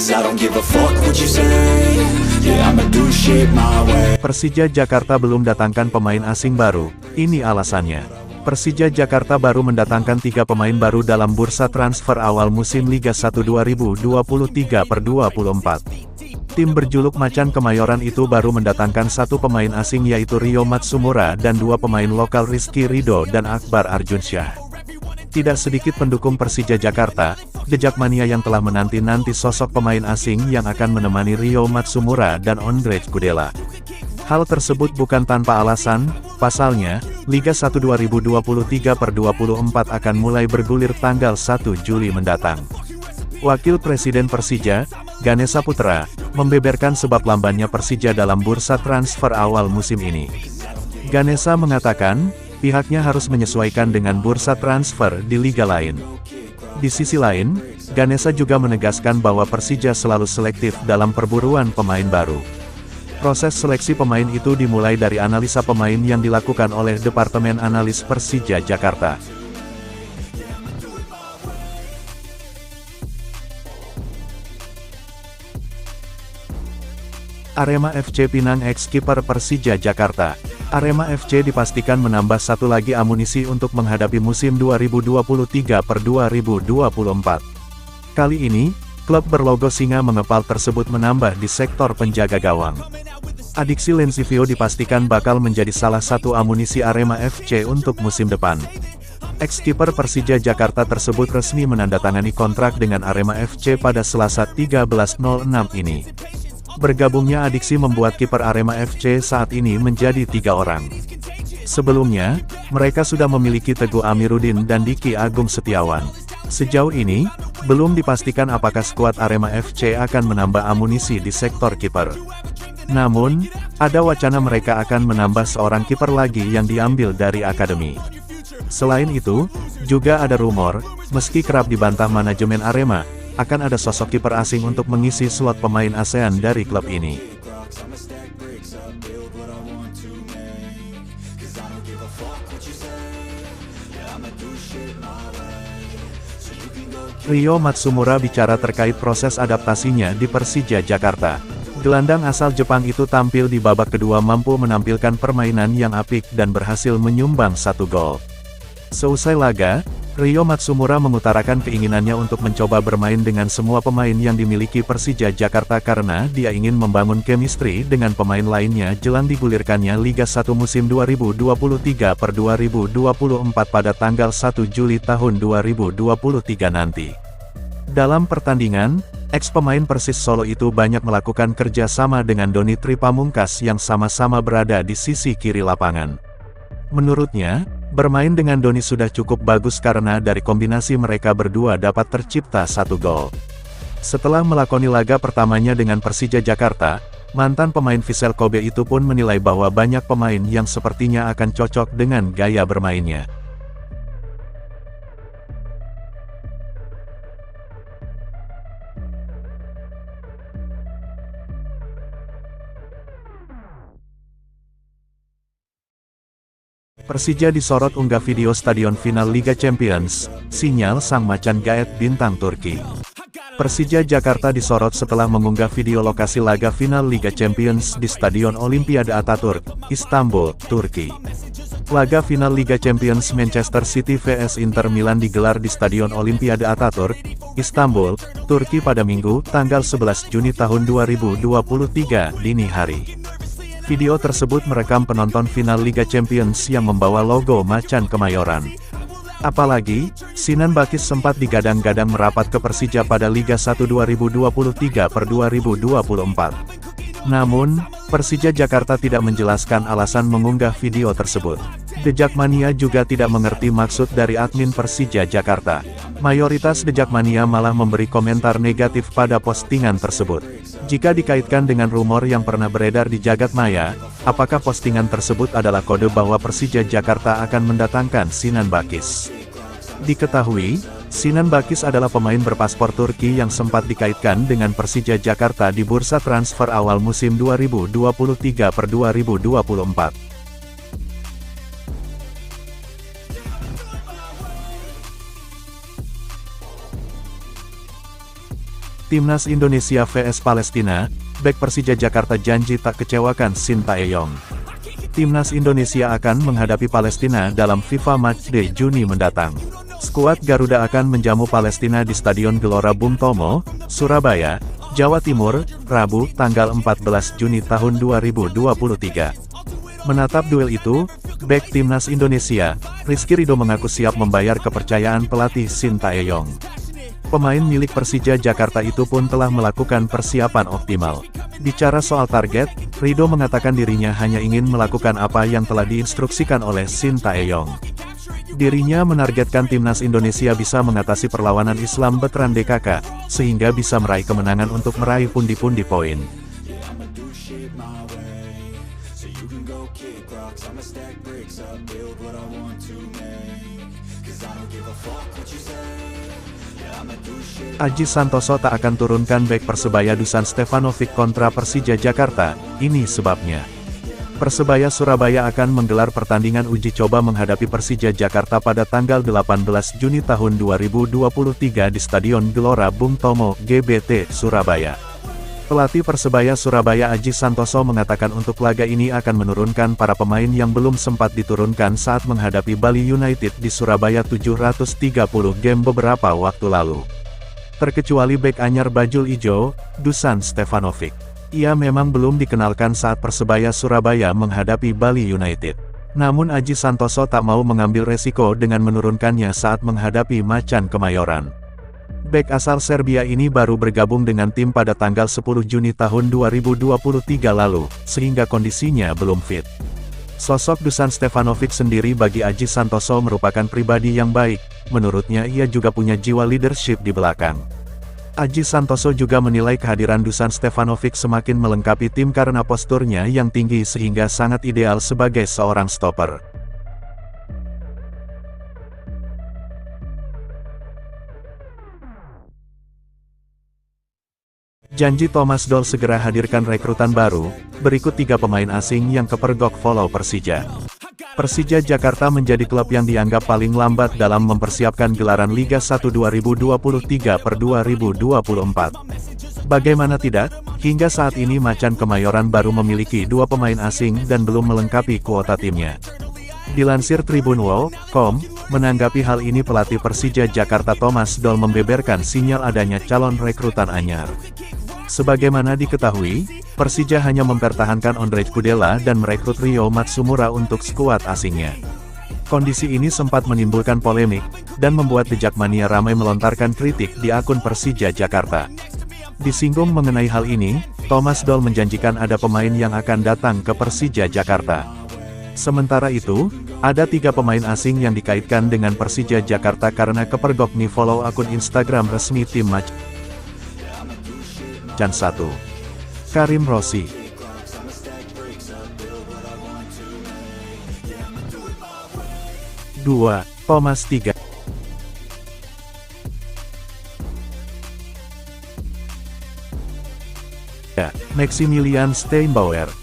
'cause I don't give a fuck what you say. Yeah, I'ma do shit my way. Persija Jakarta belum datangkan pemain asing baru, ini alasannya. Persija Jakarta baru mendatangkan 3 pemain baru dalam bursa transfer awal musim Liga 1 2023/24. Tim berjuluk Macan Kemayoran itu baru mendatangkan 1 pemain asing yaitu Rio Matsumura dan 2 pemain lokal Rizky Ridho dan Akbar Arjunsyah. Tidak sedikit pendukung Persija Jakarta, The Jakmania yang telah menanti-nanti sosok pemain asing yang akan menemani Rio Matsumura dan Ondrej Kudela. Hal tersebut bukan tanpa alasan, pasalnya, Liga 1 2023/24 akan mulai bergulir tanggal 1 Juli mendatang. Wakil Presiden Persija, Ganesha Putra, membeberkan sebab lambannya Persija dalam bursa transfer awal musim ini. Ganesha mengatakan, pihaknya harus menyesuaikan dengan bursa transfer di liga lain. Di sisi lain, Ganesha juga menegaskan bahwa Persija selalu selektif dalam perburuan pemain baru. Proses seleksi pemain itu dimulai dari analisa pemain yang dilakukan oleh Departemen Analis Persija Jakarta. Arema FC Pinang ex-kiper Persija Jakarta. Arema FC dipastikan menambah 1 lagi amunisi untuk menghadapi musim 2023/2024. Kali ini, klub berlogo singa mengepal tersebut menambah di sektor penjaga gawang. Adiksi Lensivio dipastikan bakal menjadi salah satu amunisi Arema FC untuk musim depan. Ex-kiper Persija Jakarta tersebut resmi menandatangani kontrak dengan Arema FC pada Selasa 13/06 ini. Bergabungnya Adiksi membuat kiper Arema FC saat ini menjadi 3 orang. Sebelumnya, mereka sudah memiliki Teguh Amiruddin dan Diki Agung Setiawan. Sejauh ini, belum dipastikan apakah skuad Arema FC akan menambah amunisi di sektor kiper. Namun, ada wacana mereka akan menambah seorang kiper lagi yang diambil dari akademi. Selain itu, juga ada rumor, meski kerap dibantah manajemen Arema, akan ada sosok kiper asing untuk mengisi slot pemain ASEAN dari klub ini. Rio Matsumura bicara terkait proses adaptasinya di Persija Jakarta. Gelandang asal Jepang itu tampil di babak kedua mampu menampilkan permainan yang apik dan berhasil menyumbang 1 gol. Seusai laga, Rio Matsumura mengutarakan keinginannya untuk mencoba bermain dengan semua pemain yang dimiliki Persija Jakarta karena dia ingin membangun chemistry dengan pemain lainnya jelang digulirkannya Liga 1 musim 2023/2024 pada tanggal 1 Juli tahun 2023 nanti. Dalam pertandingan, ex-pemain Persis Solo itu banyak melakukan kerja sama dengan Doni Tripamungkas yang sama-sama berada di sisi kiri lapangan. Menurutnya, bermain dengan Doni sudah cukup bagus karena dari kombinasi mereka berdua dapat tercipta 1 gol. Setelah melakoni laga pertamanya dengan Persija Jakarta, mantan pemain Vissel Kobe itu pun menilai bahwa banyak pemain yang sepertinya akan cocok dengan gaya bermainnya. Persija disorot unggah video stadion final Liga Champions, sinyal sang macan gaet bintang Turki. Persija Jakarta disorot setelah mengunggah video lokasi laga final Liga Champions di Stadion Olimpiade Ataturk, Istanbul, Turki. Laga final Liga Champions Manchester City vs Inter Milan digelar di Stadion Olimpiade Ataturk, Istanbul, Turki pada Minggu, tanggal 11 Juni tahun 2023, dini hari. Video tersebut merekam penonton final Liga Champions yang membawa logo Macan Kemayoran. Apalagi, Sinan Bakis sempat digadang-gadang merapat ke Persija pada Liga 1 2023/2024. Namun, Persija Jakarta tidak menjelaskan alasan mengunggah video tersebut. The Jakmania juga tidak mengerti maksud dari admin Persija Jakarta. Mayoritas The Jakmania malah memberi komentar negatif pada postingan tersebut. Jika dikaitkan dengan rumor yang pernah beredar di jagat maya, apakah postingan tersebut adalah kode bahwa Persija Jakarta akan mendatangkan Sinan Bakis? Diketahui, Sinan Bakis adalah pemain berpaspor Turki yang sempat dikaitkan dengan Persija Jakarta di bursa transfer awal musim 2023/2024. Timnas Indonesia vs Palestina, bek Persija Jakarta janji tak kecewakan Sintayong. Timnas Indonesia akan menghadapi Palestina dalam FIFA Matchday Juni mendatang. Skuad Garuda akan menjamu Palestina di Stadion Gelora Bung Tomo, Surabaya, Jawa Timur, Rabu, tanggal 14 Juni tahun 2023. Menatap duel itu, bek Timnas Indonesia, Rizky Ridho mengaku siap membayar kepercayaan pelatih Sintayong. Pemain milik Persija Jakarta itu pun telah melakukan persiapan optimal. Bicara soal target, Ridho mengatakan dirinya hanya ingin melakukan apa yang telah diinstruksikan oleh Sintayong. Dirinya menargetkan Timnas Indonesia bisa mengatasi perlawanan Islam Veteran DKK, sehingga bisa meraih kemenangan untuk meraih pundi-pundi poin. Aji Santoso tak akan turunkan bek Persebaya Dusan Stefanovic kontra Persija Jakarta, ini sebabnya. Persebaya Surabaya akan menggelar pertandingan uji coba menghadapi Persija Jakarta pada tanggal 18 Juni tahun 2023 di Stadion Gelora Bung Tomo, GBT, Surabaya. Pelatih Persebaya Surabaya Aji Santoso mengatakan untuk laga ini akan menurunkan para pemain yang belum sempat diturunkan saat menghadapi Bali United di Surabaya 730 game beberapa waktu lalu. Terkecuali bek anyar bajul ijo, Dusan Stefanovic. Ia memang belum dikenalkan saat Persebaya Surabaya menghadapi Bali United. Namun Aji Santoso tak mau mengambil resiko dengan menurunkannya saat menghadapi Macan Kemayoran. Bek asal Serbia ini baru bergabung dengan tim pada tanggal 10 Juni tahun 2023 lalu, sehingga kondisinya belum fit. Sosok Dusan Stefanovic sendiri bagi Aji Santoso merupakan pribadi yang baik, menurutnya ia juga punya jiwa leadership di belakang. Aji Santoso juga menilai kehadiran Dusan Stefanovic semakin melengkapi tim karena posturnya yang tinggi sehingga sangat ideal sebagai seorang stopper. Janji Thomas Doll segera hadirkan rekrutan baru, berikut 3 pemain asing yang kepergok follow Persija. Persija Jakarta menjadi klub yang dianggap paling lambat dalam mempersiapkan gelaran Liga 1 2023/2024. Bagaimana tidak, hingga saat ini Macan Kemayoran baru memiliki 2 pemain asing dan belum melengkapi kuota timnya. Dilansir Tribunwall.com, menanggapi hal ini pelatih Persija Jakarta Thomas Doll membeberkan sinyal adanya calon rekrutan anyar. Sebagaimana diketahui, Persija hanya mempertahankan Ondrej Kudela dan merekrut Rio Matsumura untuk skuad asingnya. Kondisi ini sempat menimbulkan polemik, dan membuat The Jakmania ramai melontarkan kritik di akun Persija Jakarta. Disinggung mengenai hal ini, Thomas Doll menjanjikan ada pemain yang akan datang ke Persija Jakarta. Sementara itu, ada 3 pemain asing yang dikaitkan dengan Persija Jakarta karena kepergok nih follow akun Instagram resmi tim Macan 1. Karim Rossi. 2. Thomas 3. Maximilian Steinbauer.